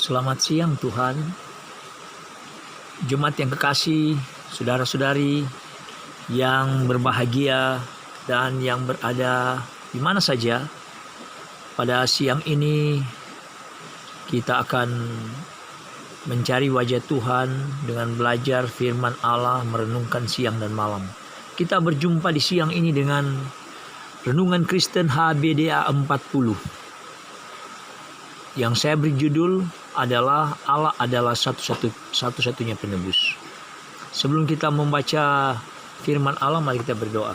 Selamat siang Tuhan, Jemaat yang kekasih, saudara-saudari yang berbahagia dan yang berada di mana saja. Pada siang ini kita akan mencari wajah Tuhan dengan belajar firman Allah, merenungkan siang dan malam. Kita berjumpa di siang ini dengan Renungan Kristen HBDA 40 yang saya beri judul adalah Allah adalah satu-satunya penebus. Sebelum kita membaca firman Allah, mari kita berdoa.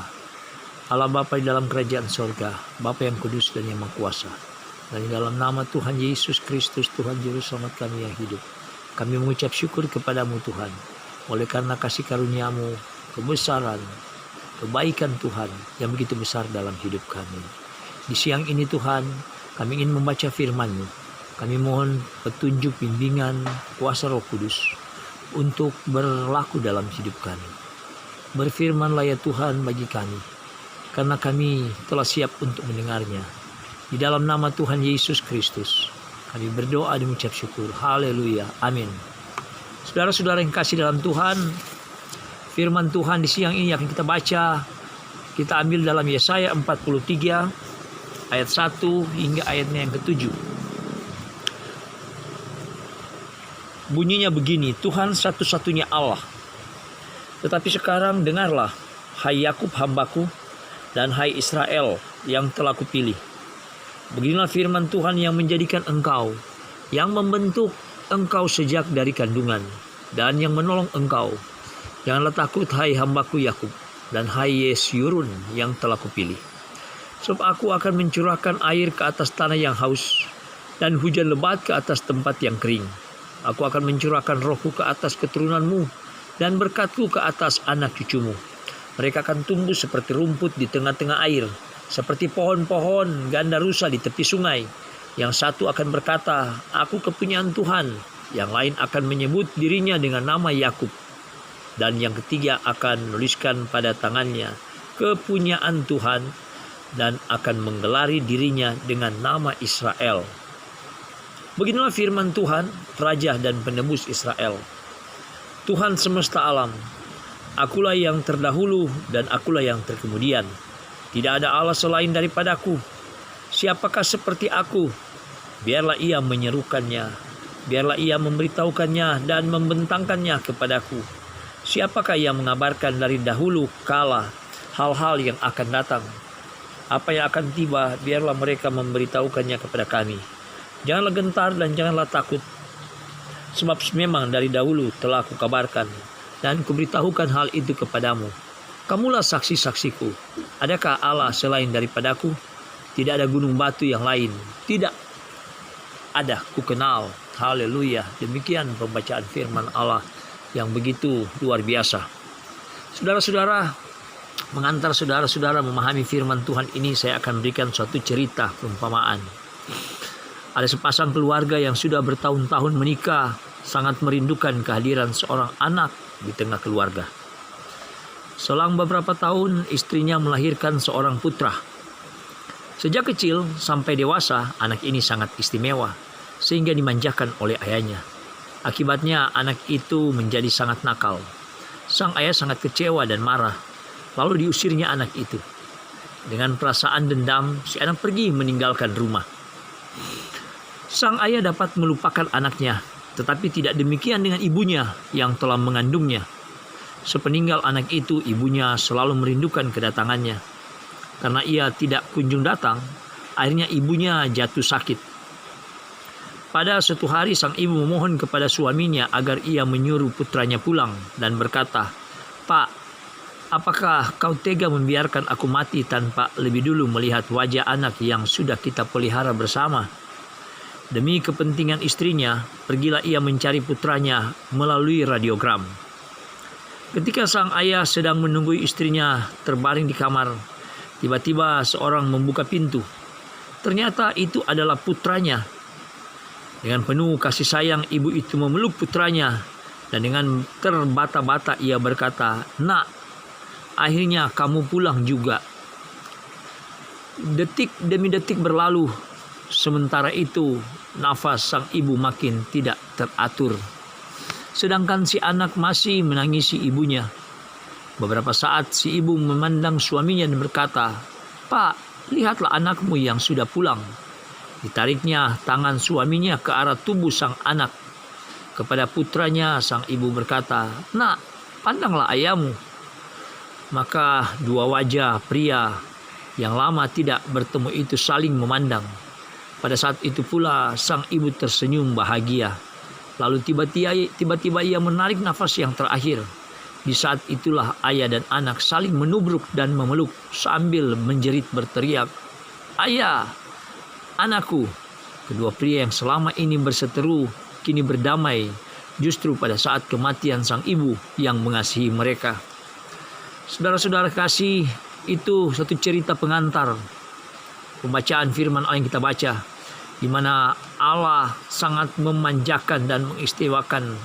Allah Bapa di dalam kerajaan sorga, Bapa yang kudus dan yang maha kuasa, dan di dalam nama Tuhan Yesus Kristus, Tuhan Juru Selamat kami yang hidup, kami mengucap syukur kepadamu Tuhan, oleh karena kasih karuniamu, kebesaran, kebaikan Tuhan yang begitu besar dalam hidup kami. Di siang ini Tuhan, kami ingin membaca firman-Mu. Kami mohon petunjuk, bimbingan, kuasa Roh Kudus untuk berlaku dalam hidup kami. Berfirmanlah ya Tuhan bagi kami, karena kami telah siap untuk mendengarnya. Di dalam nama Tuhan Yesus Kristus, kami berdoa dan mengucap syukur. Haleluya. Amin. Saudara-saudara yang kasih dalam Tuhan, firman Tuhan di siang ini akan kita baca. Kita ambil dalam Yesaya 43 ayat 1 hingga ayatnya yang ke-7. Bunyinya begini, Tuhan satu-satunya Allah. Tetapi sekarang dengarlah, hai Yakub hambaku, dan hai Israel yang telah kupilih. Beginilah firman Tuhan yang menjadikan engkau, yang membentuk engkau sejak dari kandungan, dan yang menolong engkau. Janganlah takut hai hambaku Yakub, dan hai Yesyurun yang telah kupilih. Sebab aku akan mencurahkan air ke atas tanah yang haus, dan hujan lebat ke atas tempat yang kering. Aku akan mencurahkan rohku ke atas keturunanmu, dan berkatku ke atas anak cucumu. Mereka akan tumbuh seperti rumput di tengah-tengah air, seperti pohon-pohon ganda rusa di tepi sungai. Yang satu akan berkata, aku kepunyaan Tuhan. Yang lain akan menyebut dirinya dengan nama Yakub. Dan yang ketiga akan menuliskan pada tangannya kepunyaan Tuhan, dan akan menggelari dirinya dengan nama Israel. Beginilah firman Tuhan, Raja dan Penebus Israel. Tuhan semesta alam, akulah yang terdahulu dan akulah yang terkemudian. Tidak ada Allah selain daripadaku. Siapakah seperti aku? Biarlah ia menyerukannya, biarlah ia memberitahukannya dan membentangkannya kepadaku. Siapakah yang mengabarkan dari dahulu kala hal-hal yang akan datang? Apa yang akan tiba, biarlah mereka memberitahukannya kepada kami. Janganlah gentar dan janganlah takut, sebab memang dari dahulu telah kukabarkan dan kuberitahukan hal itu kepadamu. Kamulah saksi-saksiku. Adakah Allah selain daripadaku? Tidak ada gunung batu yang lain. Tidak ada kukenal. Haleluya. Demikian pembacaan firman Allah yang begitu luar biasa. Saudara-saudara, mengantar saudara-saudara memahami firman Tuhan ini, saya akan berikan suatu cerita perumpamaan. Ada sepasang keluarga yang sudah bertahun-tahun menikah, sangat merindukan kehadiran seorang anak di tengah keluarga. Selang beberapa tahun, istrinya melahirkan seorang putra. Sejak kecil sampai dewasa, anak ini sangat istimewa, sehingga dimanjakan oleh ayahnya. Akibatnya, anak itu menjadi sangat nakal. Sang ayah sangat kecewa dan marah, lalu diusirnya anak itu. Dengan perasaan dendam, si anak pergi meninggalkan rumah. Sang ayah dapat melupakan anaknya, tetapi tidak demikian dengan ibunya yang telah mengandungnya. Sepeninggal anak itu, ibunya selalu merindukan kedatangannya. Karena ia tidak kunjung datang, akhirnya ibunya jatuh sakit. Pada suatu hari, sang ibu memohon kepada suaminya agar ia menyuruh putranya pulang dan berkata, "Pak, apakah kau tega membiarkan aku mati tanpa lebih dulu melihat wajah anak yang sudah kita pelihara bersama?" Demi kepentingan istrinya, pergilah ia mencari putranya melalui radiogram. Ketika sang ayah sedang menunggu istrinya terbaring di kamar, tiba-tiba seorang membuka pintu. Ternyata itu adalah putranya. Dengan penuh kasih sayang, ibu itu memeluk putranya, dan dengan terbata-bata ia berkata, "Nak, akhirnya kamu pulang juga." Detik demi detik berlalu. Sementara itu, nafas sang ibu makin tidak teratur. Sedangkan si anak masih menangisi ibunya. Beberapa saat si ibu memandang suaminya dan berkata, "Pak, lihatlah anakmu yang sudah pulang." Ditariknya tangan suaminya ke arah tubuh sang anak. Kepada putranya sang ibu berkata, "Nak, pandanglah ayahmu." Maka dua wajah pria yang lama tidak bertemu itu saling memandang. Pada saat itu pula sang ibu tersenyum bahagia. Lalu tiba-tiba ia menarik nafas yang terakhir. Di saat itulah ayah dan anak saling menubruk dan memeluk sambil menjerit berteriak, "Ayah, anakku." Kedua pria yang selama ini berseteru kini berdamai justru pada saat kematian sang ibu yang mengasihi mereka. Saudara-saudara kasih, itu satu cerita pengantar pembacaan firman Allah yang kita baca, di mana Allah sangat memanjakan dan mengistimewakan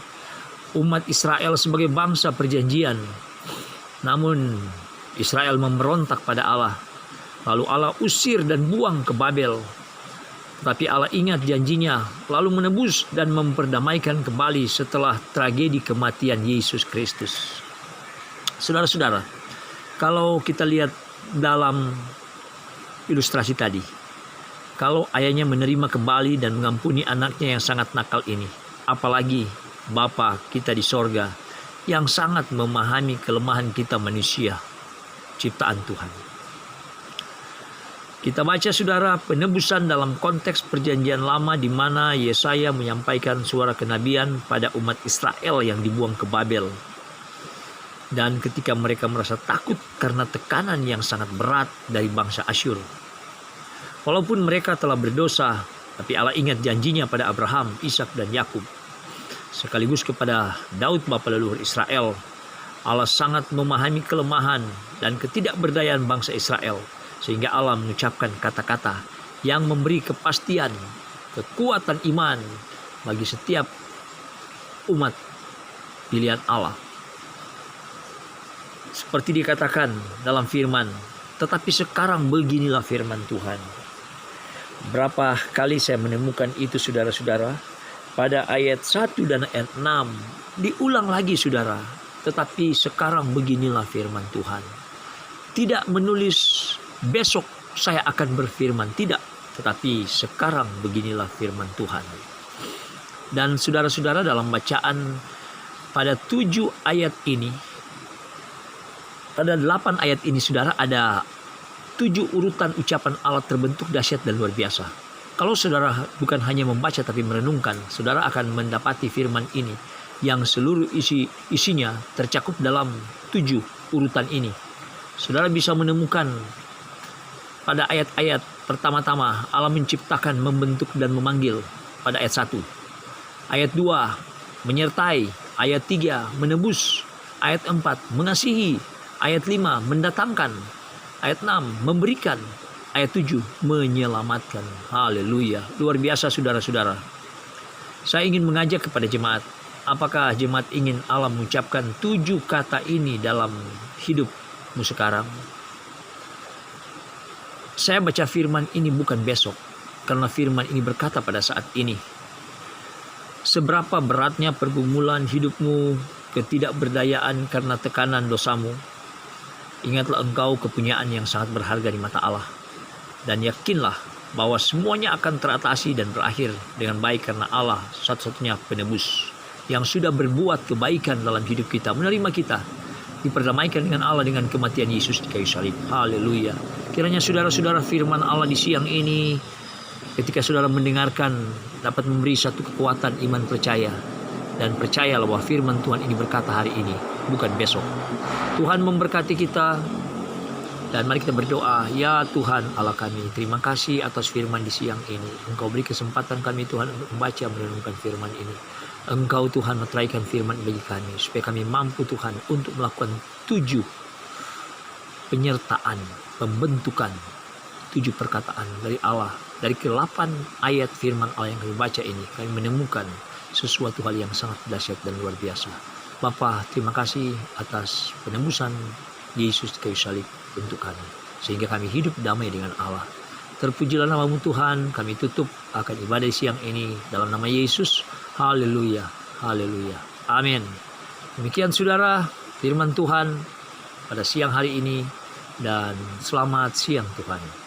umat Israel sebagai bangsa perjanjian. Namun Israel memberontak pada Allah. Lalu Allah usir dan buang ke Babel. Tetapi Allah ingat janjinya, lalu menebus dan memperdamaikan kembali setelah tragedi kematian Yesus Kristus. Saudara-saudara, kalau kita lihat dalam ilustrasi tadi, kalau ayahnya menerima kembali dan mengampuni anaknya yang sangat nakal ini, apalagi Bapa kita di sorga yang sangat memahami kelemahan kita manusia, ciptaan Tuhan. Kita baca saudara penebusan dalam konteks perjanjian lama, di mana Yesaya menyampaikan suara kenabian pada umat Israel yang dibuang ke Babel. Dan ketika mereka merasa takut karena tekanan yang sangat berat dari bangsa Asyur. Walaupun mereka telah berdosa, tapi Allah ingat janjinya pada Abraham, Ishak dan Yakub. Sekaligus kepada Daud bapa leluhur Israel. Allah sangat memahami kelemahan dan ketidakberdayaan bangsa Israel. Sehingga Allah mengucapkan kata-kata yang memberi kepastian, kekuatan iman bagi setiap umat pilihan Allah. Seperti dikatakan dalam firman, tetapi sekarang beginilah firman Tuhan. Berapa kali saya menemukan itu saudara-saudara, pada ayat 1 dan ayat 6 diulang lagi saudara, tetapi sekarang beginilah firman Tuhan. Tidak menulis besok saya akan berfirman, tidak, tetapi sekarang beginilah firman Tuhan. Dan saudara-saudara, dalam bacaan pada 7 ayat ini, pada 8 ayat ini saudara, ada 7 urutan ucapan Allah terbentuk dahsyat dan luar biasa. Kalau saudara bukan hanya membaca tapi merenungkan, saudara akan mendapati firman ini yang seluruh isinya tercakup dalam 7 urutan ini. Saudara bisa menemukan pada ayat-ayat pertama-tama Allah menciptakan, membentuk dan memanggil pada ayat 1. Ayat 2 menyertai, ayat 3 menebus, ayat 4 mengasihi, ayat 5 mendatangkan, ayat 6 memberikan, ayat 7 menyelamatkan. Haleluya, luar biasa saudara-saudara. Saya ingin mengajak kepada jemaat, apakah jemaat ingin Allah mengucapkan 7 kata ini dalam hidupmu sekarang? Saya baca firman ini bukan besok, karena firman ini berkata pada saat ini. Seberapa beratnya pergumulan hidupmu, ketidakberdayaan karena tekanan dosamu, ingatlah engkau kepunyaan yang sangat berharga di mata Allah. Dan yakinlah bahwa semuanya akan teratasi dan berakhir dengan baik, karena Allah satu-satunya penebus yang sudah berbuat kebaikan dalam hidup kita, menerima kita, diperdamaikan dengan Allah dengan kematian Yesus di kayu salib. Haleluya. Kiranya saudara-saudara firman Allah di siang ini, ketika saudara mendengarkan, dapat memberi satu kekuatan iman percaya. Dan percayalah bahwa firman Tuhan ini berkata hari ini, bukan besok. Tuhan memberkati kita. Dan mari kita berdoa. Ya Tuhan Allah kami, terima kasih atas firman di siang ini. Engkau beri kesempatan kami Tuhan untuk membaca merenungkan firman ini. Engkau Tuhan meteraikan firman bagi kami, supaya kami mampu Tuhan untuk melakukan 7 penyertaan, pembentukan 7 perkataan dari Allah. Dari ke-8 ayat firman Allah yang kami baca ini, kami menemukan sesuatu hal yang sangat dahsyat dan luar biasa. Bapa, terima kasih atas penebusan Yesus di kayu salib untuk kami, sehingga kami hidup damai dengan Allah. Terpujilah namamu Tuhan. Kami tutup akan ibadah siang ini dalam nama Yesus. Haleluya, haleluya, amin. Demikian saudara, firman Tuhan pada siang hari ini, dan selamat siang Tuhan.